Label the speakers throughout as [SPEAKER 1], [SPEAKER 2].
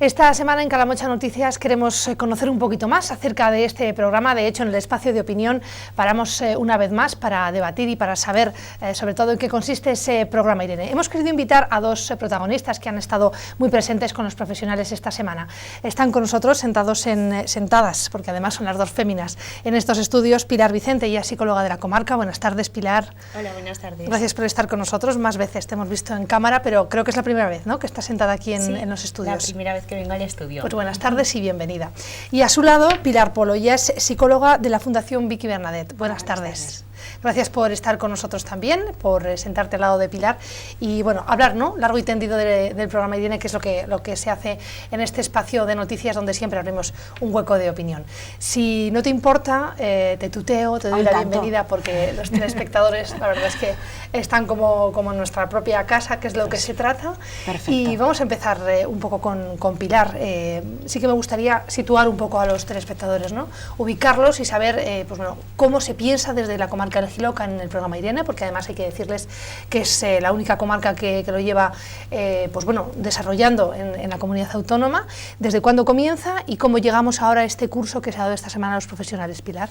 [SPEAKER 1] Esta semana en Calamocha Noticias queremos conocer un poquito más acerca de este programa. De hecho, en el espacio de opinión paramos una vez más para debatir y para saber sobre todo en qué consiste ese programa, Irene. Hemos querido invitar a dos protagonistas que han estado muy presentes con los profesionales esta semana. Están con nosotros sentadas, porque además son las dos féminas, en estos estudios, Pilar Vicente, ella es psicóloga de la comarca. Buenas tardes, Pilar.
[SPEAKER 2] Hola, buenas tardes.
[SPEAKER 1] Gracias por estar con nosotros. Más veces te hemos visto en cámara, pero creo que es la primera vez, ¿no?, que estás sentada aquí en los estudios.
[SPEAKER 2] La primera vez que vengo al estudio.
[SPEAKER 1] Pues buenas tardes y bienvenida. Y a su lado, Pilar Polo, ella es psicóloga de la Fundación Vicky Bernadette. Buenas tardes. Gracias por estar con nosotros también, por sentarte al lado de Pilar y bueno, hablar, ¿no?, largo y tendido del programa, Irene, que es lo que se hace en este espacio de noticias donde siempre abrimos un hueco de opinión. Si no te importa, te tuteo, te doy la bienvenida, porque los telespectadores la verdad es que están como en nuestra propia casa, que es de lo que se trata.
[SPEAKER 2] Perfecto.
[SPEAKER 1] Y vamos a empezar un poco con Pilar. Sí que me gustaría situar un poco a los telespectadores, ¿no?, ubicarlos y saber pues bueno, cómo se piensa desde la comarca del Giloca en el programa Irene, porque además hay que decirles que es la única comarca que lo lleva pues bueno, desarrollando en la comunidad autónoma. ¿Desde cuándo comienza y cómo llegamos ahora a este curso que se ha dado esta semana a los profesionales, Pilar?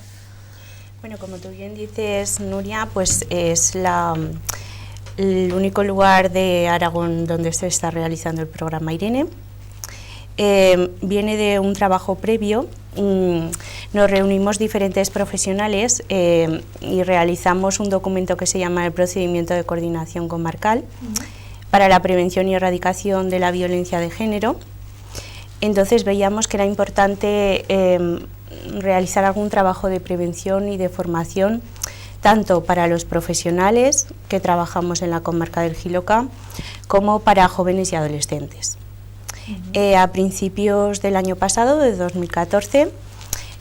[SPEAKER 2] Bueno, como tú bien dices, Nuria, pues es el único lugar de Aragón donde se está realizando el programa Irene. Viene de un trabajo previo. Nos reunimos diferentes profesionales y realizamos un documento que se llama el Procedimiento de Coordinación Comarcal para la prevención y erradicación de la violencia de género. Entonces veíamos que era importante realizar algún trabajo de prevención y de formación, tanto para los profesionales que trabajamos en la comarca del Giloca, como para jóvenes y adolescentes. A principios del año pasado, de 2014,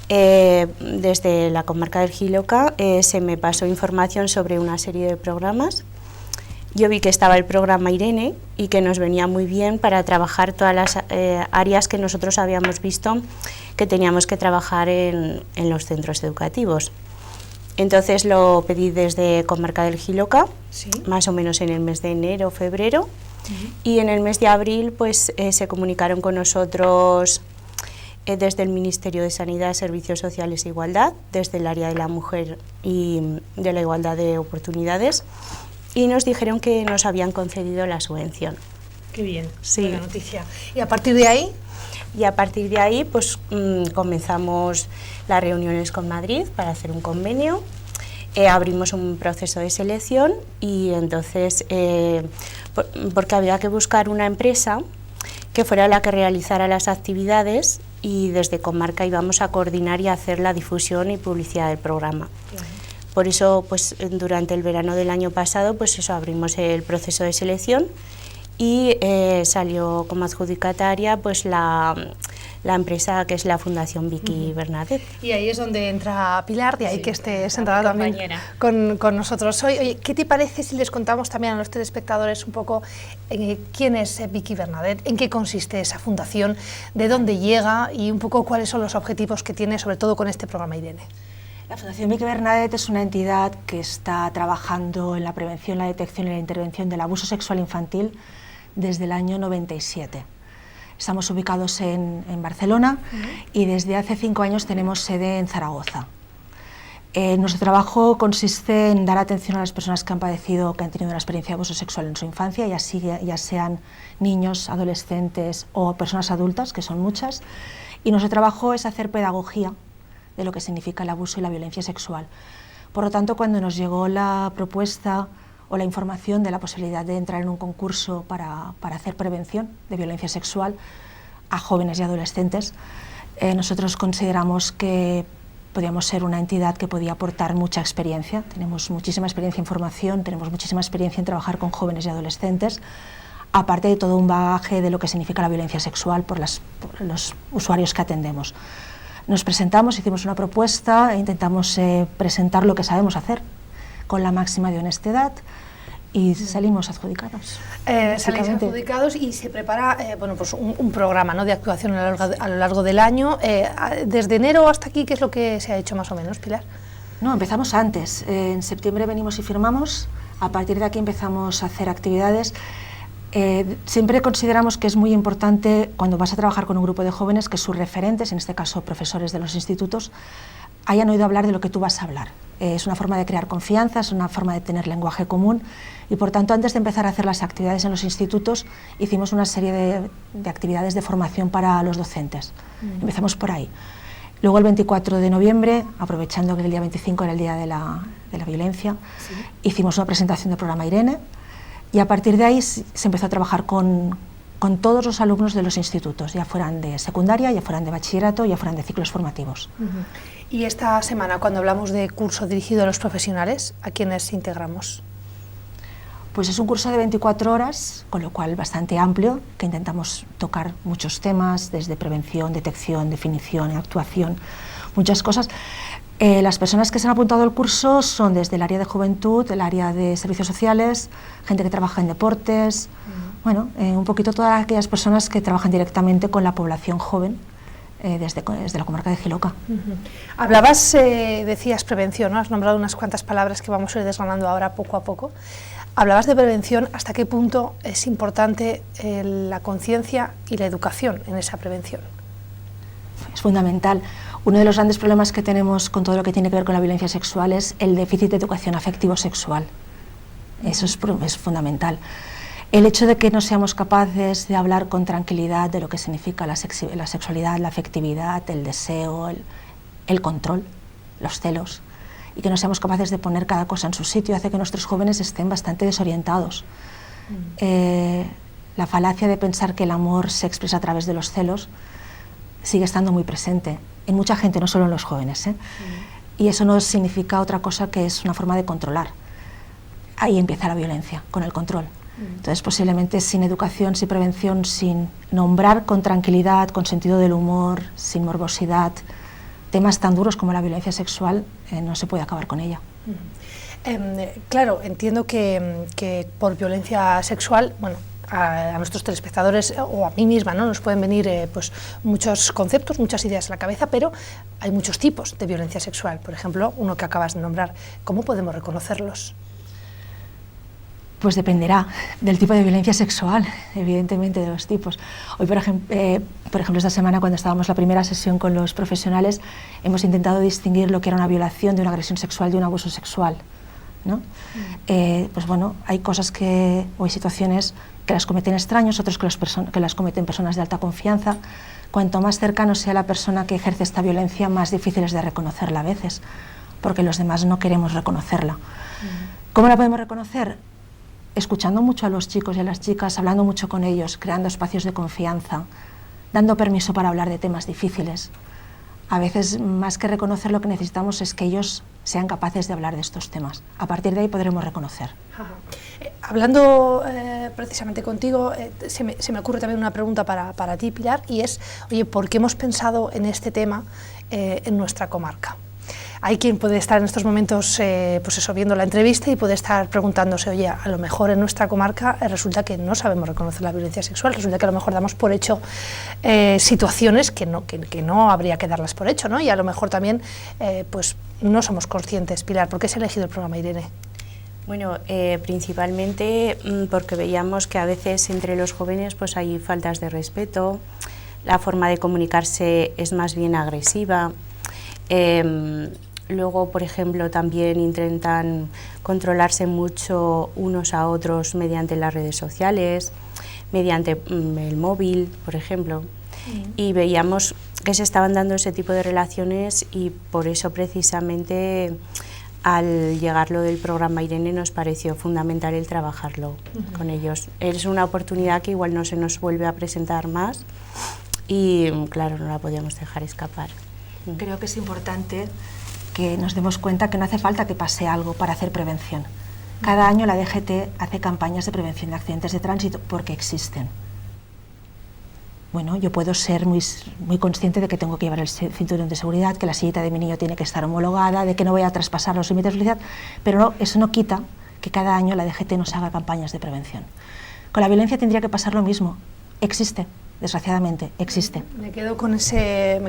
[SPEAKER 2] desde la comarca del Giloca se me pasó información sobre una serie de programas. Yo vi que estaba el programa Irene y que nos venía muy bien para trabajar todas las áreas que nosotros habíamos visto que teníamos que trabajar en los centros educativos. Entonces lo pedí desde comarca del Giloca, ¿sí?, más o menos en el mes de enero o febrero. Y en el mes de abril pues se comunicaron con nosotros desde el Ministerio de Sanidad, Servicios Sociales e Igualdad, desde el área de la mujer y de la igualdad de oportunidades, y nos dijeron que nos habían concedido la subvención.
[SPEAKER 1] Qué bien,
[SPEAKER 2] sí,
[SPEAKER 1] buena noticia. ¿Y a partir de ahí?
[SPEAKER 2] Y a partir de ahí pues comenzamos las reuniones con Madrid para hacer un convenio. Abrimos un proceso de selección y entonces, porque había que buscar una empresa que fuera la que realizara las actividades, y desde comarca íbamos a coordinar y a hacer la difusión y publicidad del programa. Por eso, pues durante el verano del año pasado, pues eso, abrimos el proceso de selección y salió como adjudicataria pues la empresa que es la Fundación Vicky Bernadette.
[SPEAKER 1] Y ahí es donde entra Pilar, de ahí sí, que esté sentada también con nosotros hoy. Oye, ¿qué te parece si les contamos también a los telespectadores un poco quién es Vicky Bernadette, en qué consiste esa fundación, de dónde llega y un poco cuáles son los objetivos que tiene, sobre todo con este programa Irene?
[SPEAKER 3] La Fundación Vicky Bernadette es una entidad que está trabajando en la prevención, la detección y la intervención del abuso sexual infantil desde el año 97. Estamos ubicados en Barcelona y desde hace 5 años tenemos sede en Zaragoza. Nuestro trabajo consiste en dar atención a las personas que han padecido, que han tenido una experiencia de abuso sexual en su infancia, ya sean niños, adolescentes o personas adultas, que son muchas, y nuestro trabajo es hacer pedagogía de lo que significa el abuso y la violencia sexual. Por lo tanto, cuando nos llegó la propuesta o la información de la posibilidad de entrar en un concurso para hacer prevención de violencia sexual a jóvenes y adolescentes, nosotros consideramos que podíamos ser una entidad que podía aportar mucha experiencia. Tenemos muchísima experiencia en formación, tenemos muchísima experiencia en trabajar con jóvenes y adolescentes, aparte de todo un bagaje de lo que significa la violencia sexual por los usuarios que atendemos. Nos presentamos, hicimos una propuesta e intentamos presentar lo que sabemos hacer con la máxima de honestidad y salimos adjudicados.
[SPEAKER 1] Salimos adjudicados y se prepara bueno, pues un programa, ¿no?, de actuación a lo largo del año. Desde enero hasta aquí, ¿qué es lo que se ha hecho más o menos, Pilar?
[SPEAKER 3] No, empezamos antes. En septiembre venimos y firmamos, a partir de aquí empezamos a hacer actividades. Siempre consideramos que es muy importante cuando vas a trabajar con un grupo de jóvenes que sus referentes, en este caso profesores de los institutos, hayan oído hablar de lo que tú vas a hablar. Es una forma de crear confianza, es una forma de tener lenguaje común y por tanto antes de empezar a hacer las actividades en los institutos hicimos una serie de actividades de formación para los docentes. Empezamos por ahí. Luego el 24 de noviembre, aprovechando que el día 25 era el día de la violencia, hicimos una presentación del programa Irene y a partir de ahí se empezó a trabajar con todos los alumnos de los institutos, ya fueran de secundaria, ya fueran de bachillerato, ya fueran de ciclos formativos.
[SPEAKER 1] Y esta semana, cuando hablamos de curso dirigido a los profesionales, ¿a quiénes integramos?
[SPEAKER 3] Pues es un curso de 24 horas, con lo cual bastante amplio, que intentamos tocar muchos temas, desde prevención, detección, definición, actuación, muchas cosas. Las personas que se han apuntado al curso son desde el área de juventud, el área de servicios sociales, gente que trabaja en deportes, bueno, un poquito todas aquellas personas que trabajan directamente con la población joven, desde la comarca de Jiloca.
[SPEAKER 1] Hablabas, decías prevención, ¿no? Has nombrado unas cuantas palabras que vamos a ir desgranando ahora poco a poco. Hablabas de prevención, ¿hasta qué punto es importante la conciencia y la educación en esa prevención?
[SPEAKER 3] Es fundamental. Uno de los grandes problemas que tenemos con todo lo que tiene que ver con la violencia sexual es el déficit de educación afectivo-sexual. Eso es fundamental. El hecho de que no seamos capaces de hablar con tranquilidad de lo que significa la sexualidad, la afectividad, el deseo, el control, los celos, y que no seamos capaces de poner cada cosa en su sitio, hace que nuestros jóvenes estén bastante desorientados. La falacia de pensar que el amor se expresa a través de los celos sigue estando muy presente en mucha gente, no solo en los jóvenes, y eso no significa otra cosa que es una forma de controlar. Ahí empieza la violencia, con el control. Entonces, posiblemente sin educación, sin prevención, sin nombrar con tranquilidad, con sentido del humor, sin morbosidad, temas tan duros como la violencia sexual, no se puede acabar con ella.
[SPEAKER 1] Claro, entiendo que por violencia sexual, bueno, a nuestros telespectadores o a mí misma, ¿no? Nos pueden venir pues, muchos conceptos, muchas ideas a la cabeza, pero hay muchos tipos de violencia sexual. Por ejemplo, uno que acabas de nombrar. ¿Cómo podemos reconocerlos?
[SPEAKER 3] Pues dependerá del tipo de violencia sexual, evidentemente, de los tipos. Hoy, por ejemplo, esta semana, cuando estábamos en la primera sesión con los profesionales, hemos intentado distinguir lo que era una violación de una agresión sexual de un abuso sexual, ¿no? Pues bueno, hay cosas o hay situaciones que las cometen extraños, otras que las cometen personas de alta confianza. Cuanto más cercano sea la persona que ejerce esta violencia, más difícil es de reconocerla a veces, porque los demás no queremos reconocerla. ¿Cómo la podemos reconocer? Escuchando mucho a los chicos y a las chicas, hablando mucho con ellos, creando espacios de confianza, dando permiso para hablar de temas difíciles. A veces, más que reconocer, lo que necesitamos es que ellos sean capaces de hablar de estos temas. A partir de ahí podremos reconocer.
[SPEAKER 1] Hablando precisamente contigo, se me ocurre también una pregunta para ti, Pilar, y es, oye, ¿por qué hemos pensado en este tema en nuestra comarca? Hay quien puede estar en estos momentos pues eso, viendo la entrevista y puede estar preguntándose, oye, a lo mejor en nuestra comarca resulta que no sabemos reconocer la violencia sexual, resulta que a lo mejor damos por hecho situaciones que no habría que darlas por hecho, ¿no? Y a lo mejor también pues no somos conscientes. Pilar, ¿por qué se ha elegido el programa Irene?
[SPEAKER 2] Bueno, principalmente porque veíamos que a veces entre los jóvenes pues hay faltas de respeto, la forma de comunicarse es más bien agresiva. Luego, por ejemplo, también intentan controlarse mucho unos a otros mediante las redes sociales, mediante el móvil, por ejemplo. Y veíamos que se estaban dando ese tipo de relaciones y por eso precisamente al llegar lo del programa Irene nos pareció fundamental el trabajarlo con ellos. Es una oportunidad que igual no se nos vuelve a presentar más y claro, no la podíamos dejar escapar.
[SPEAKER 3] Creo que es importante que nos demos cuenta que no hace falta que pase algo para hacer prevención. Cada año la DGT hace campañas de prevención de accidentes de tránsito porque existen. Bueno, yo puedo ser muy consciente de que tengo que llevar el cinturón de seguridad, que la sillita de mi niño tiene que estar homologada, de que no voy a traspasar los límites de velocidad, pero no, eso no quita que cada año la DGT nos haga campañas de prevención. Con la violencia tendría que pasar lo mismo. Existe. Desgraciadamente, existe.
[SPEAKER 1] Me quedo con ese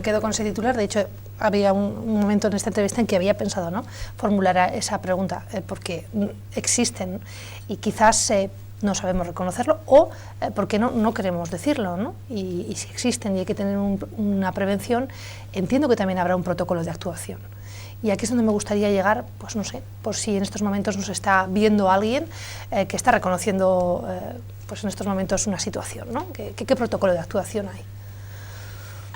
[SPEAKER 1] titular. De hecho, había un momento en esta entrevista en que había pensado, ¿no?, formular esa pregunta, porque existen y quizás no sabemos reconocerlo o porque no queremos decirlo, ¿no? Y si existen y hay que tener una prevención, entiendo que también habrá un protocolo de actuación. Y aquí es donde me gustaría llegar, pues no sé, por si en estos momentos nos está viendo alguien que está reconociendo pues en estos momentos una situación, ¿no? ¿Qué protocolo de actuación hay?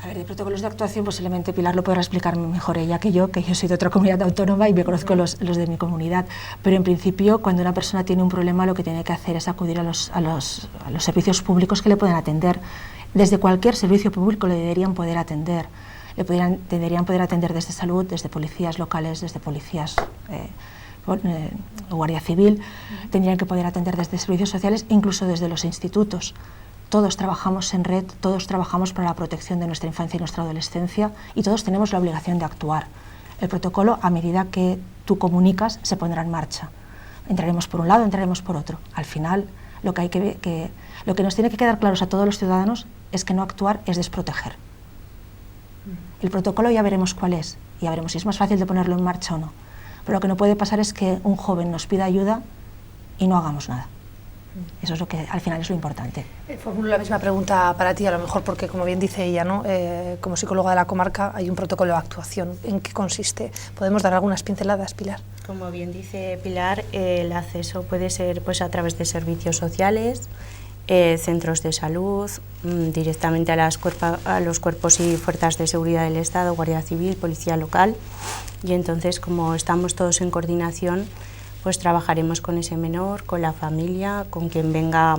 [SPEAKER 3] A ver, de protocolos de actuación posiblemente Pilar lo podrá explicar mejor ella que yo soy de otra comunidad autónoma y me conozco los de mi comunidad, pero en principio cuando una persona tiene un problema lo que tiene que hacer es acudir a los servicios públicos que le pueden atender. Desde cualquier servicio público le deberían poder atender. Deberían poder atender desde salud, desde policías locales, desde policías Guardia Civil, tendrían que poder atender desde servicios sociales, incluso desde los institutos. Todos trabajamos en red, todos trabajamos para la protección de nuestra infancia y nuestra adolescencia y todos tenemos la obligación de actuar. El protocolo, a medida que tú comunicas, se pondrá en marcha. Entraremos por un lado, entraremos por otro. Al final, lo que nos tiene que quedar claros a todos los ciudadanos es que no actuar es desproteger. El protocolo ya veremos cuál es, ya veremos si es más fácil de ponerlo en marcha o no. Pero lo que no puede pasar es que un joven nos pida ayuda y no hagamos nada. Eso es lo que al final es lo importante.
[SPEAKER 1] Formulo la misma pregunta para ti, a lo mejor porque, como bien dice ella, ¿no? Como psicóloga de la comarca hay un protocolo de actuación. ¿En qué consiste? ¿Podemos dar algunas pinceladas, Pilar?
[SPEAKER 2] Como bien dice Pilar, el acceso puede ser pues, a través de servicios sociales, centros de salud, directamente a los cuerpos y fuerzas de seguridad del Estado, Guardia Civil, Policía Local. Y entonces, como estamos todos en coordinación, pues trabajaremos con ese menor, con la familia, con quien venga,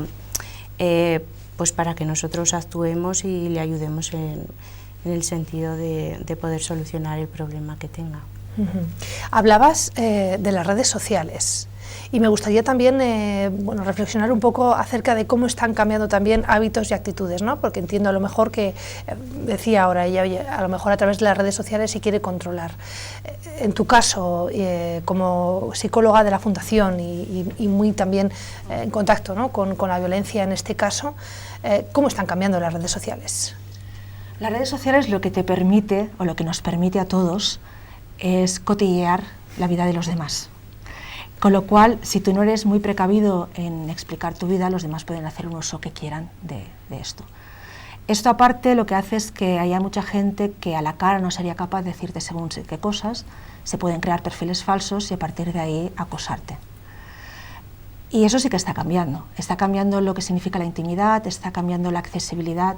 [SPEAKER 2] pues para que nosotros actuemos y le ayudemos en el sentido de poder solucionar el problema que tenga.
[SPEAKER 1] Hablabas de las redes sociales y me gustaría también reflexionar un poco acerca de cómo están cambiando también hábitos y actitudes, ¿no? Porque entiendo a lo mejor que, decía ahora ella, a lo mejor a través de las redes sociales se quiere controlar. En tu caso, como psicóloga de la Fundación y muy también en contacto, ¿no? con la violencia en este caso, ¿cómo están cambiando las redes sociales?
[SPEAKER 3] Las redes sociales lo que te permite, o lo que nos permite a todos, es cotillear la vida de los demás. Con lo cual, si tú no eres muy precavido en explicar tu vida, los demás pueden hacer un uso que quieran de esto. Esto aparte lo que hace es que haya mucha gente que a la cara no sería capaz de decirte según qué cosas, se pueden crear perfiles falsos y a partir de ahí acosarte. Y eso sí que está cambiando lo que significa la intimidad, está cambiando la accesibilidad.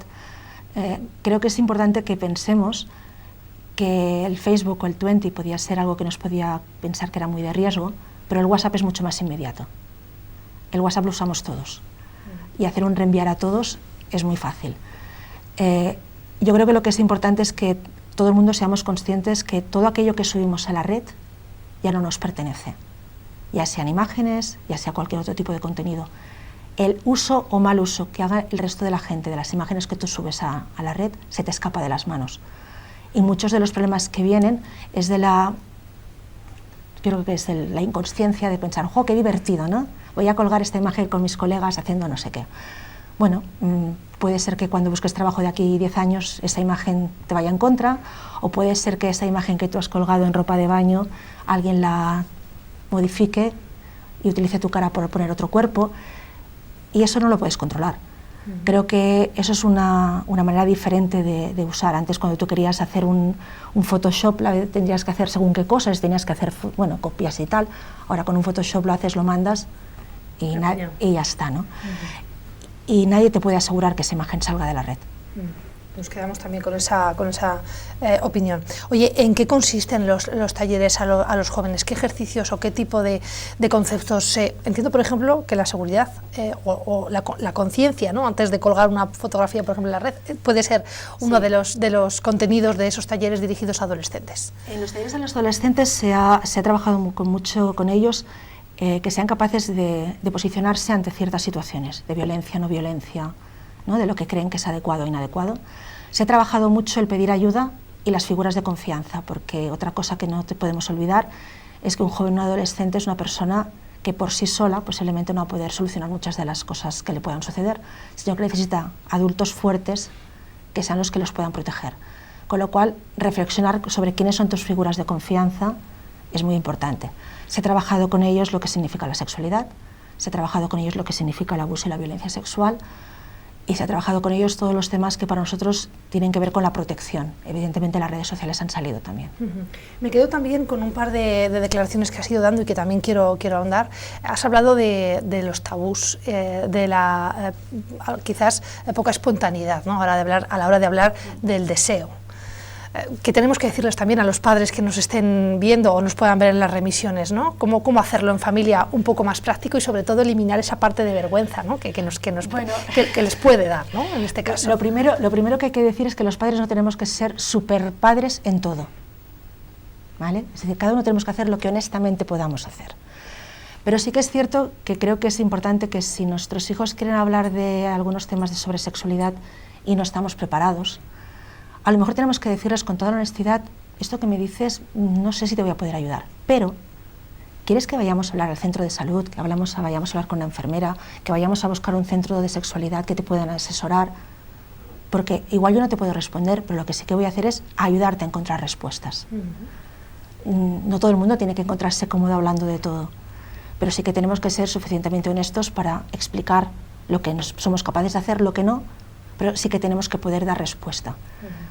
[SPEAKER 3] Creo que es importante que pensemos que el Facebook o el 20 podía ser algo que nos podía pensar que era muy de riesgo, pero el WhatsApp es mucho más inmediato. El WhatsApp lo usamos todos y hacer un reenviar a todos es muy fácil. Yo creo que lo que es importante es que todo el mundo seamos conscientes que todo aquello que subimos a la red ya no nos pertenece, ya sean imágenes, ya sea cualquier otro tipo de contenido. El uso o mal uso que haga el resto de la gente de las imágenes que tú subes a la red se te escapa de las manos. Y muchos de los problemas que vienen es de la inconsciencia de pensar, ¡jo, qué divertido!, ¿no? Voy a colgar esta imagen con mis colegas haciendo no sé qué. Bueno, puede ser que cuando busques trabajo de aquí 10 años esa imagen te vaya en contra, o puede ser que esa imagen que tú has colgado en ropa de baño alguien la modifique y utilice tu cara por poner otro cuerpo, y eso no lo puedes controlar. Creo que eso es una manera diferente de usar. Antes, cuando tú querías hacer un Photoshop, tendrías que hacer según qué cosas, tenías que hacer copias y tal. Ahora con un Photoshop lo haces, lo mandas y ya está, ¿no? Y nadie te puede asegurar que esa imagen salga de la red.
[SPEAKER 1] Nos quedamos también con esa opinión. Oye, ¿en qué consisten los talleres a los jóvenes? ¿Qué ejercicios o qué tipo de conceptos? Entiendo, por ejemplo, que la seguridad o la conciencia, ¿no? Antes de colgar una fotografía, por ejemplo, en la red, puede ser uno de los contenidos de esos talleres dirigidos a adolescentes.
[SPEAKER 3] En los talleres a los adolescentes se ha trabajado mucho con ellos, que sean capaces de posicionarse ante ciertas situaciones, de violencia, no violencia, ¿no? De lo que creen que es adecuado o inadecuado. Se ha trabajado mucho el pedir ayuda y las figuras de confianza, porque otra cosa que no te podemos olvidar es que un joven o un adolescente es una persona que por sí sola posiblemente no va a poder solucionar muchas de las cosas que le puedan suceder, sino que necesita adultos fuertes que sean los que los puedan proteger. Con lo cual, reflexionar sobre quiénes son tus figuras de confianza es muy importante. Se ha trabajado con ellos lo que significa la sexualidad, se ha trabajado con ellos lo que significa el abuso y la violencia sexual, y se ha trabajado con ellos todos los temas que para nosotros tienen que ver con la protección. Evidentemente las redes sociales han salido también.
[SPEAKER 1] Me quedo también con un par de declaraciones que has ido dando y que también quiero ahondar. Has hablado de los tabús, de la quizás poca espontaneidad, ¿no? a la hora de hablar del deseo. Que tenemos que decirles también a los padres que nos estén viendo o nos puedan ver en las remisiones, ¿no? Cómo hacerlo en familia un poco más práctico y sobre todo eliminar esa parte de vergüenza, ¿no? que les puede dar, ¿no? En este caso.
[SPEAKER 3] Lo primero que hay que decir es que los padres no tenemos que ser super padres en todo, ¿vale? Es decir, cada uno tenemos que hacer lo que honestamente podamos hacer. Pero sí que es cierto que creo que es importante que si nuestros hijos quieren hablar de algunos temas sobre sexualidad y no estamos preparados, a lo mejor tenemos que decirles con toda la honestidad, esto que me dices, no sé si te voy a poder ayudar, pero ¿quieres que vayamos a hablar al centro de salud, que vayamos a hablar con la enfermera, que vayamos a buscar un centro de sexualidad que te puedan asesorar? Porque igual yo no te puedo responder, pero lo que sí que voy a hacer es ayudarte a encontrar respuestas. No todo el mundo tiene que encontrarse cómodo hablando de todo, pero sí que tenemos que ser suficientemente honestos para explicar lo que somos capaces de hacer, lo que no, pero sí que tenemos que poder dar respuesta.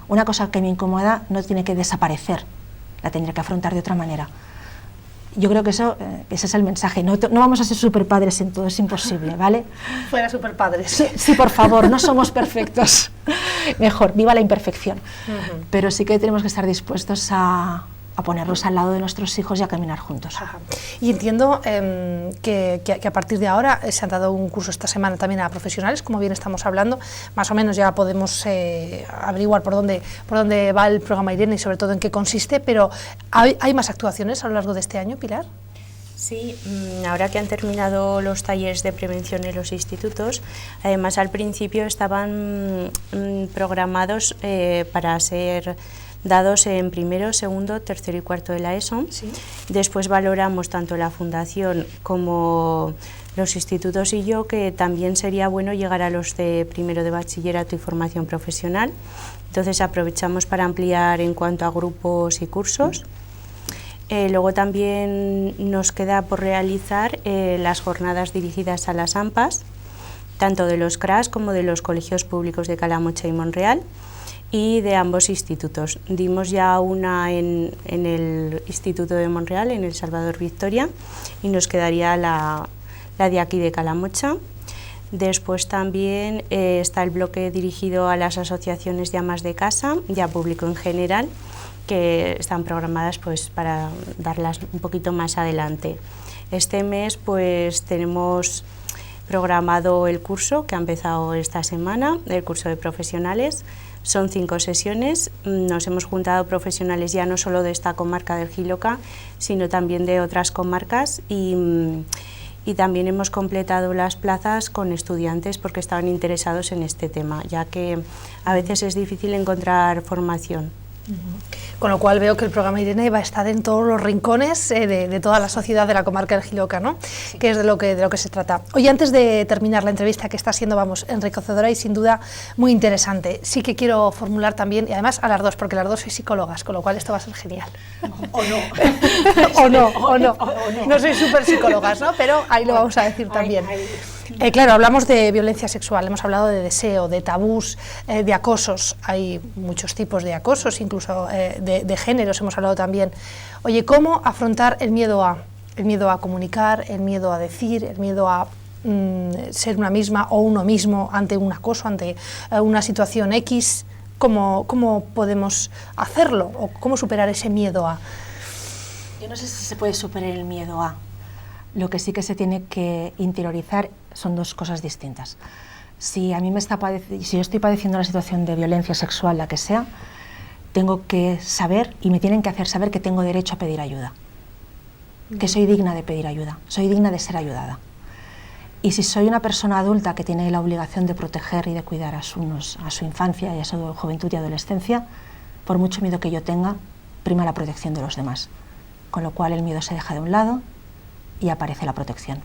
[SPEAKER 3] Una cosa que me incomoda no tiene que desaparecer, la tendré que afrontar de otra manera. Yo creo que ese es el mensaje. No vamos a ser superpadres en todo, es imposible, ¿vale?
[SPEAKER 1] Fuera superpadres.
[SPEAKER 3] Sí, por favor, no somos perfectos. Mejor, viva la imperfección. Pero sí que tenemos que estar dispuestos a ponernos al lado de nuestros hijos y a caminar juntos.
[SPEAKER 1] Ajá. Y entiendo que a partir de ahora se han dado un curso esta semana también a profesionales, como bien estamos hablando, más o menos ya podemos averiguar por dónde va el programa Irene y sobre todo en qué consiste, pero ¿hay más actuaciones a lo largo de este año, Pilar?
[SPEAKER 2] Sí, ahora que han terminado los talleres de prevención en los institutos, además al principio estaban programados para ser dados en primero, segundo, tercero y cuarto de la ESO. Sí. Después valoramos tanto la Fundación como los institutos y yo que también sería bueno llegar a los de primero de bachillerato y formación profesional. Entonces aprovechamos para ampliar en cuanto a grupos y cursos. Luego también nos queda por realizar las jornadas dirigidas a las AMPAs, tanto de los CRAS como de los colegios públicos de Calamocha y Monreal, y de ambos institutos. Dimos ya una en el Instituto de Monreal, en el Salvador Victoria, y nos quedaría la de aquí de Calamocha. Después también está el bloque dirigido a las asociaciones de amas de casa y a público en general, que están programadas pues para darlas un poquito más adelante. Este mes pues tenemos programado el curso que ha empezado esta semana, el curso de profesionales. Son 5 sesiones, nos hemos juntado profesionales ya no solo de esta comarca del Jiloca, sino también de otras comarcas y también hemos completado las plazas con estudiantes porque estaban interesados en este tema, ya que a veces es difícil encontrar formación.
[SPEAKER 1] Con lo cual veo que el programa Irene va a estar en todos los rincones de toda la sociedad de la comarca del Jiloca, ¿no? Sí. Que es de lo que se trata. Oye, antes de terminar la entrevista, que está siendo, vamos, enriquecedora y sin duda muy interesante, sí que quiero formular también, y además a las dos, porque las dos sois psicólogas, con lo cual esto va a ser genial.
[SPEAKER 3] O no.
[SPEAKER 1] o no. No sois súper psicólogas, ¿no? Pero ahí lo vamos a decir también. Claro, hablamos de violencia sexual, hemos hablado de deseo, de tabús, de acosos. Hay muchos tipos de acosos, incluso de géneros hemos hablado también. Oye, ¿cómo afrontar el miedo a comunicar, el miedo a decir, el miedo a ser una misma o uno mismo ante un acoso, ante una situación X? ¿Cómo podemos hacerlo o cómo superar ese miedo a?
[SPEAKER 3] Yo no sé si se puede superar el miedo a. Lo que sí que se tiene que interiorizar son dos cosas distintas. Si yo estoy padeciendo una situación de violencia sexual, la que sea, tengo que saber y me tienen que hacer saber que tengo derecho a pedir ayuda, que soy digna de pedir ayuda, soy digna de ser ayudada. Y si soy una persona adulta que tiene la obligación de proteger y de cuidar a su infancia y a su juventud y adolescencia, por mucho miedo que yo tenga, prima la protección de los demás. Con lo cual el miedo se deja de un lado y aparece la protección.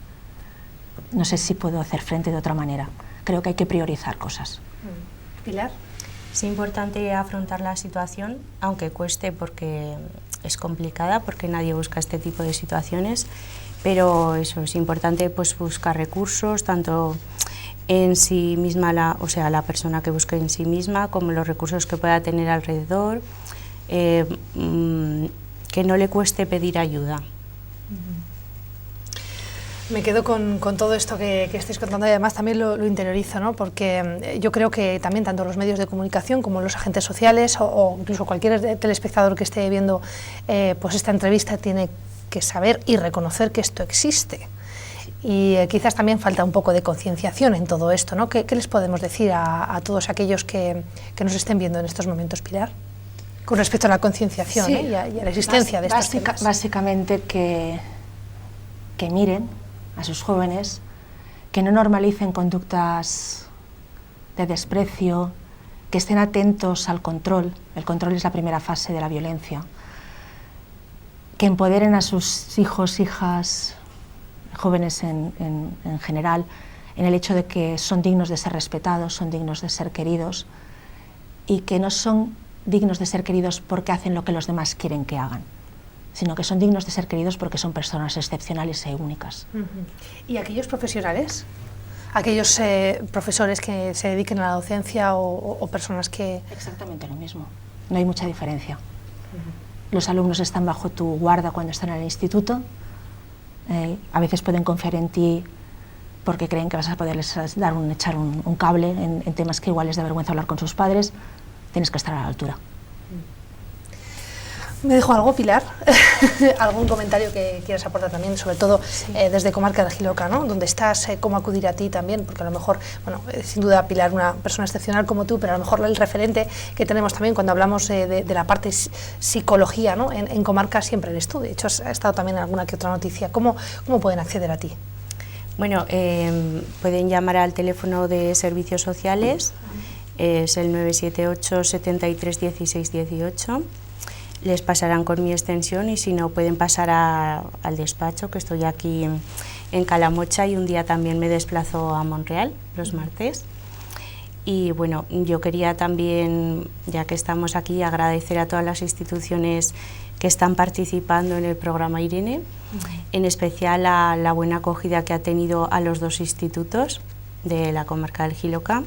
[SPEAKER 3] No sé si puedo hacer frente de otra manera. Creo que hay que priorizar cosas.
[SPEAKER 1] Pilar.
[SPEAKER 2] Es importante afrontar la situación, aunque cueste porque es complicada, porque nadie busca este tipo de situaciones, pero eso es importante, pues buscar recursos, tanto en sí misma, o sea, la persona que busque en sí misma, como los recursos que pueda tener alrededor, que no le cueste pedir ayuda.
[SPEAKER 1] Me quedo con todo esto que estáis contando y además también lo interiorizo, ¿no? Porque yo creo que también tanto los medios de comunicación como los agentes sociales o incluso cualquier telespectador que esté viendo pues esta entrevista tiene que saber y reconocer que esto existe. Y quizás también falta un poco de concienciación en todo esto, ¿no? ¿Qué les podemos decir a todos aquellos que nos estén viendo en estos momentos, Pilar? Con respecto a la concienciación,
[SPEAKER 3] sí,
[SPEAKER 1] y a la existencia de estos temas.
[SPEAKER 3] Básicamente que miren a sus jóvenes, que no normalicen conductas de desprecio, que estén atentos al control. El control es la primera fase de la violencia. Que empoderen a sus hijos, hijas, jóvenes en general, en el hecho de que son dignos de ser respetados, son dignos de ser queridos, y que no son dignos de ser queridos porque hacen lo que los demás quieren que hagan, sino que son dignos de ser queridos porque son personas excepcionales e únicas.
[SPEAKER 1] ¿Y aquellos profesionales? ¿Aquellos profesores que se dediquen a la docencia o personas que...?
[SPEAKER 3] Exactamente lo mismo, no hay mucha diferencia. Los alumnos están bajo tu guarda cuando están en el instituto, a veces pueden confiar en ti porque creen que vas a poderles echar un cable en temas que igual les da vergüenza hablar con sus padres. Tienes que estar a la altura.
[SPEAKER 1] ¿Me dejo algo, Pilar? ¿Algún comentario que quieras aportar también, sobre todo desde Comarca del Jiloca, ¿no? Donde estás, cómo acudir a ti también? Porque a lo mejor, bueno, sin duda Pilar, una persona excepcional como tú, pero a lo mejor el referente que tenemos también cuando hablamos de la parte psicología, ¿no? En Comarca siempre eres tú. De hecho, has estado también en alguna que otra noticia. ¿Cómo pueden acceder a ti?
[SPEAKER 2] Bueno, pueden llamar al teléfono de servicios sociales, es el 978 73 16 18. Les pasarán con mi extensión y si no pueden pasar al despacho, que estoy aquí en Calamocha, y un día también me desplazo a Monreal los martes. Y bueno, yo quería también, ya que estamos aquí, agradecer a todas las instituciones que están participando en el programa Irene, en especial a la buena acogida que ha tenido a los 2 institutos de la Comarca del Jiloca,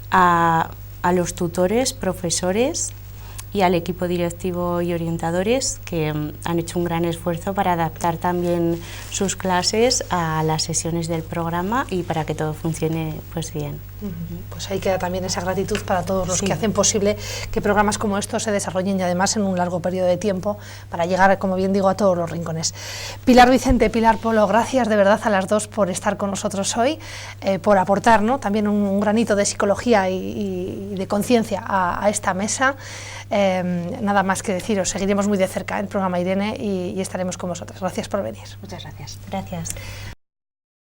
[SPEAKER 2] a los tutores, profesores y al equipo directivo y orientadores que han hecho un gran esfuerzo para adaptar también sus clases a las sesiones del programa y para que todo funcione pues bien.
[SPEAKER 1] Pues ahí queda también esa gratitud para todos los que hacen posible que programas como estos se desarrollen y además en un largo periodo de tiempo para llegar, como bien digo, a todos los rincones. Pilar Vicente, Pilar Polo, gracias de verdad a las dos por estar con nosotros hoy, por aportar, ¿no?, también un granito de psicología y de conciencia a esta mesa. Nada más que deciros, seguiremos muy de cerca el programa Irene y estaremos con vosotras. Gracias por venir.
[SPEAKER 3] Muchas gracias.
[SPEAKER 2] Gracias.